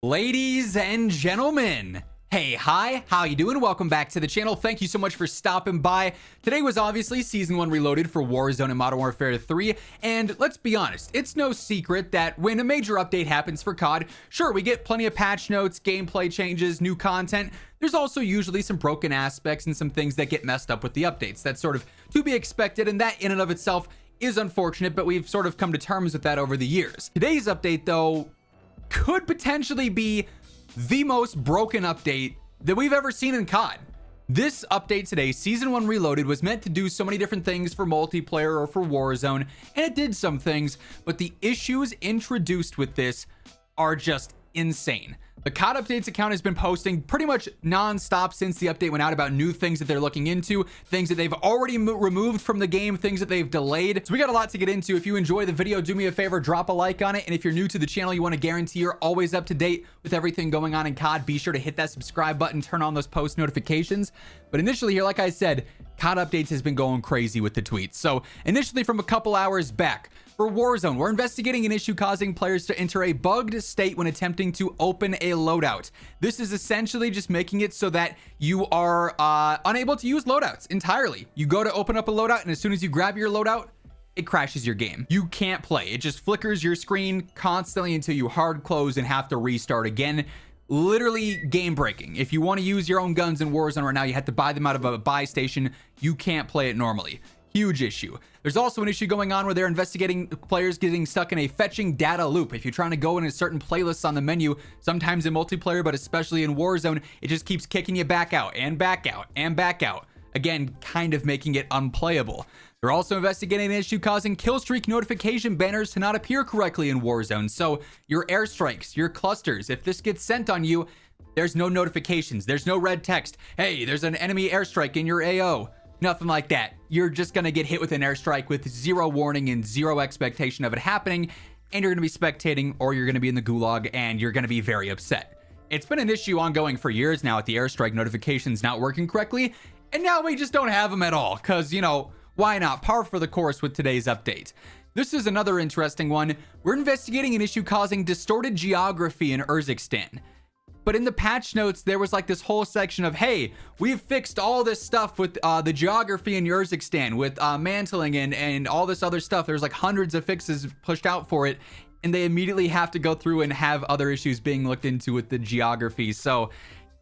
Ladies and gentlemen, hey, hi, how you doing? Welcome back to the channel. Thank you so much for stopping by. Today was obviously Season 1 Reloaded for Warzone and Modern Warfare 3, and let's be honest, it's no secret that when a major update happens for COD, sure, we get plenty of patch notes, gameplay changes, new content. There's also usually some broken aspects and some things that get messed up with the updates. That's sort of to be expected, and that in and of itself is unfortunate, but we've sort of come to terms with that over the years. Today's update, though, could potentially be the most broken update that we've ever seen in COD. This update today, Season 1 Reloaded, was meant to do so many different things for multiplayer or for Warzone, and it did some things, but the issues introduced with this are just insane. The COD Updates account has been posting pretty much non-stop since the update went out about new things that they're looking into, things that they've already removed from the game, things that they've delayed. So we got a lot to get into. If you enjoy the video, do me a favor, drop a like on it. And if you're new to the channel, you want to guarantee you're always up to date with everything going on in COD, be sure to hit that subscribe button, turn on those post notifications. But initially here, like I said, COD Updates has been going crazy with the tweets. So initially from a couple hours back, for Warzone, we're investigating an issue causing players to enter a bugged state when attempting to open a loadout. This is essentially just making it so that you are unable to use loadouts entirely. You go to open up a loadout, and as soon as you grab your loadout, it crashes your game. You can't play. It just flickers your screen constantly until you hard close and have to restart again. Literally game breaking. If you want to use your own guns in Warzone right now, you have to buy them out of a buy station. You can't play it normally. Huge issue. There's also an issue going on where they're investigating players getting stuck in a fetching data loop. If you're trying to go in a certain playlists on the menu, sometimes in multiplayer, but especially in Warzone, it just keeps kicking you back out and back out and back out. Again, kind of making it unplayable. They're also investigating an issue causing kill streak notification banners to not appear correctly in Warzone. So your airstrikes, your clusters, if this gets sent on you, there's no notifications. There's no red text. Hey, there's an enemy airstrike in your AO. Nothing like that. You're just going to get hit with an airstrike with zero warning and zero expectation of it happening, and you're going to be spectating, or you're going to be in the gulag, and you're going to be very upset. It's been an issue ongoing for years now with the airstrike notifications not working correctly, and now we just don't have them at all, because, you know, why not? Par for the course with today's update. This is another interesting one. We're investigating an issue causing distorted geography in Urzikstan. But in the patch notes, there was like this whole section of, hey, we've fixed all this stuff with the geography in Urzikstan, with mantling and all this other stuff. There's like hundreds of fixes pushed out for it, and they immediately have to go through and have other issues being looked into with the geography. So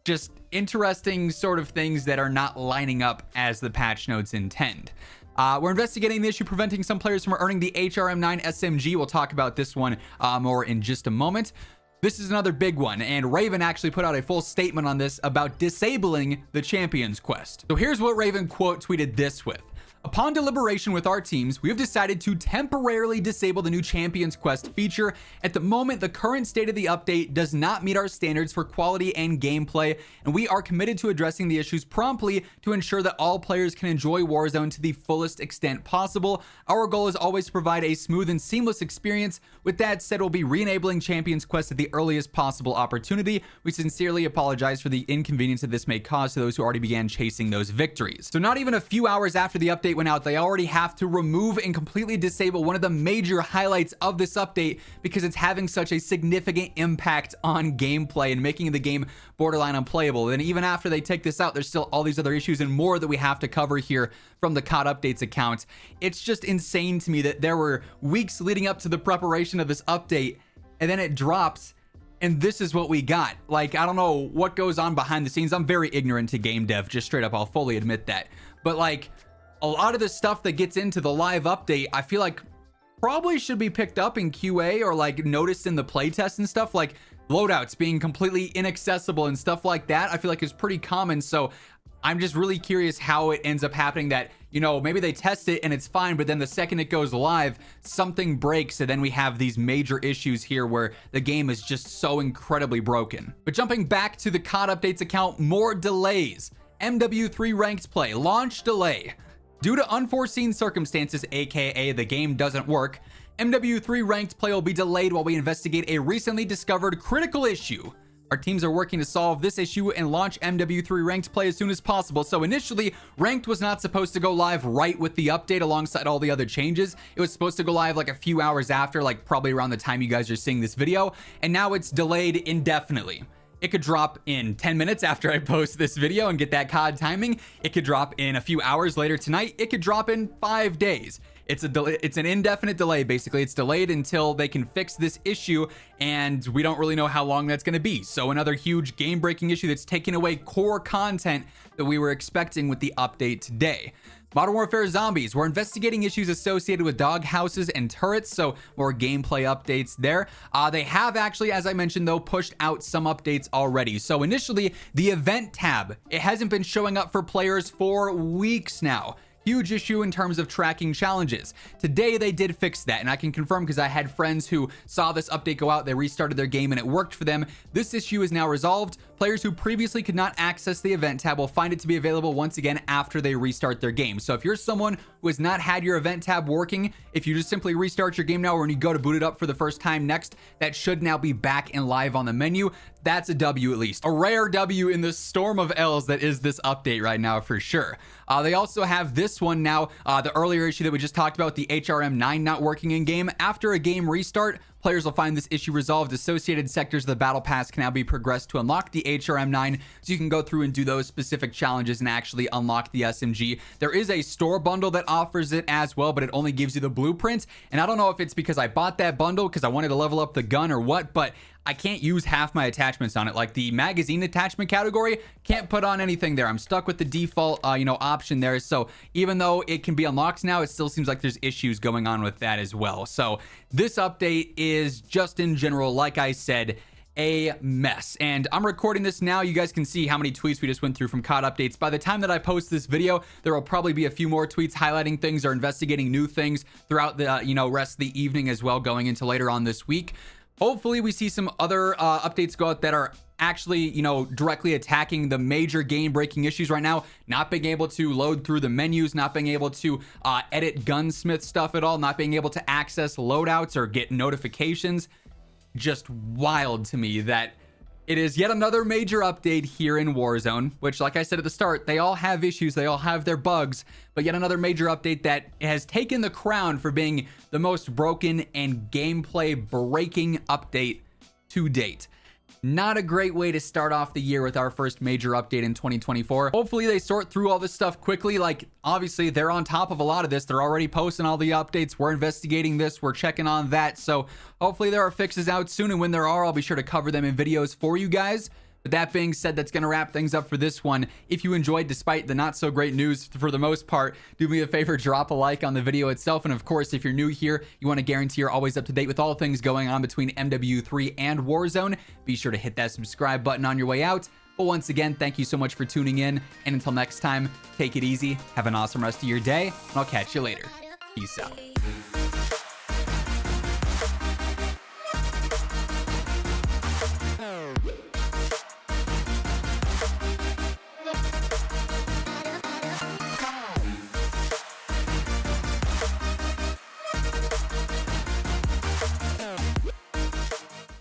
just interesting sort of things that are not lining up as the patch notes intend. We're investigating the issue preventing some players from earning the HRM9 SMG. We'll talk about this one more in just a moment. This is another big one, and Raven actually put out a full statement on this about disabling the Champions Quest. So here's what Raven quote tweeted this with. Upon deliberation with our teams, we have decided to temporarily disable the new Champions Quest feature. At the moment, the current state of the update does not meet our standards for quality and gameplay, and we are committed to addressing the issues promptly to ensure that all players can enjoy Warzone to the fullest extent possible. Our goal is always to provide a smooth and seamless experience. With that said, we'll be re-enabling Champions Quest at the earliest possible opportunity. We sincerely apologize for the inconvenience that this may cause to those who already began chasing those victories. So not even a few hours after the update went out, they already have to remove and completely disable one of the major highlights of this update because it's having such a significant impact on gameplay and making the game borderline unplayable. And even after they take this out, there's still all these other issues and more that we have to cover here from the COD Updates account. It's just insane to me that there were weeks leading up to the preparation of this update, and then it drops, and this is what we got. Like, I don't know what goes on behind the scenes. I'm very ignorant to game dev, just straight up, I'll fully admit that. But like, a lot of the stuff that gets into the live update, I feel like probably should be picked up in QA or like noticed in the playtest and stuff, like loadouts being completely inaccessible and stuff like that. I feel like is pretty common. So I'm just really curious how it ends up happening that, you know, maybe they test it and it's fine, but then the second it goes live, something breaks, and then we have these major issues here where the game is just so incredibly broken. But jumping back to the COD Updates account, more delays. MW3 Ranked play, launch delay. Due to unforeseen circumstances, aka the game doesn't work, MW3 Ranked play will be delayed while we investigate a recently discovered critical issue. Our teams are working to solve this issue and launch MW3 Ranked play as soon as possible. So initially, Ranked was not supposed to go live right with the update alongside all the other changes. It was supposed to go live like a few hours after, like probably around the time you guys are seeing this video. And now it's delayed indefinitely. It could drop in 10 minutes after I post this video and get that COD timing. It could drop in a few hours later tonight. It could drop in 5 days. It's an indefinite delay, basically. It's delayed until they can fix this issue, and we don't really know how long that's going to be. So another huge game-breaking issue that's taking away core content that we were expecting with the update today. Modern Warfare Zombies, we're investigating issues associated with dog houses and turrets, so more gameplay updates there. They have actually, as I mentioned though, pushed out some updates already. So initially, the event tab, it hasn't been showing up for players for weeks now. Huge issue in terms of tracking challenges. Today they did fix that, and I can confirm because I had friends who saw this update go out, they restarted their game and it worked for them. This issue is now resolved. Players who previously could not access the event tab will find it to be available once again after they restart their game. So if you're someone who has not had your event tab working, if you just simply restart your game now or when you go to boot it up for the first time next, that should now be back and live on the menu. That's a W at least. A rare W in the storm of L's that is this update right now for sure. They also have this one now, the earlier issue that we just talked about, the HRM9 not working in game. After a game restart, players will find this issue resolved. Associated sectors of the battle pass can now be progressed to unlock the HRM9, so you can go through and do those specific challenges and actually unlock the SMG. There is a store bundle that offers it as well, but it only gives you the blueprint. And I don't know if it's because I bought that bundle because I wanted to level up the gun or what, but I can't use half my attachments on it. Like the magazine attachment category, can't put on anything there. I'm stuck with the default, option there. So even though it can be unlocked now, it still seems like there's issues going on with that as well. So this update is just in general, like I said, a mess. And I'm recording this now. You guys can see how many tweets we just went through from COD updates. By the time that I post this video, there will probably be a few more tweets highlighting things or investigating new things throughout the, rest of the evening as well, going into later on this week. Hopefully we see some other updates go out that are actually, directly attacking the major game-breaking issues right now. Not being able to load through the menus, not being able to edit gunsmith stuff at all, not being able to access loadouts or get notifications. Just wild to me that it is yet another major update here in Warzone, which, like I said at the start, they all have issues, they all have their bugs, but yet another major update that has taken the crown for being the most broken and gameplay-breaking update to date. Not a great way to start off the year with our first major update in 2024. Hopefully they sort through all this stuff quickly. Like, obviously they're on top of a lot of this. They're already posting all the updates. We're investigating this. We're checking on that. So hopefully there are fixes out soon. And when there are, I'll be sure to cover them in videos for you guys. But that being said, that's going to wrap things up for this one. If you enjoyed, despite the not so great news for the most part, do me a favor, drop a like on the video itself. And of course, if you're new here, you want to guarantee you're always up to date with all things going on between MW3 and Warzone, be sure to hit that subscribe button on your way out. But once again, thank you so much for tuning in. And until next time, take it easy. Have an awesome rest of your day. And I'll catch you later. Peace out.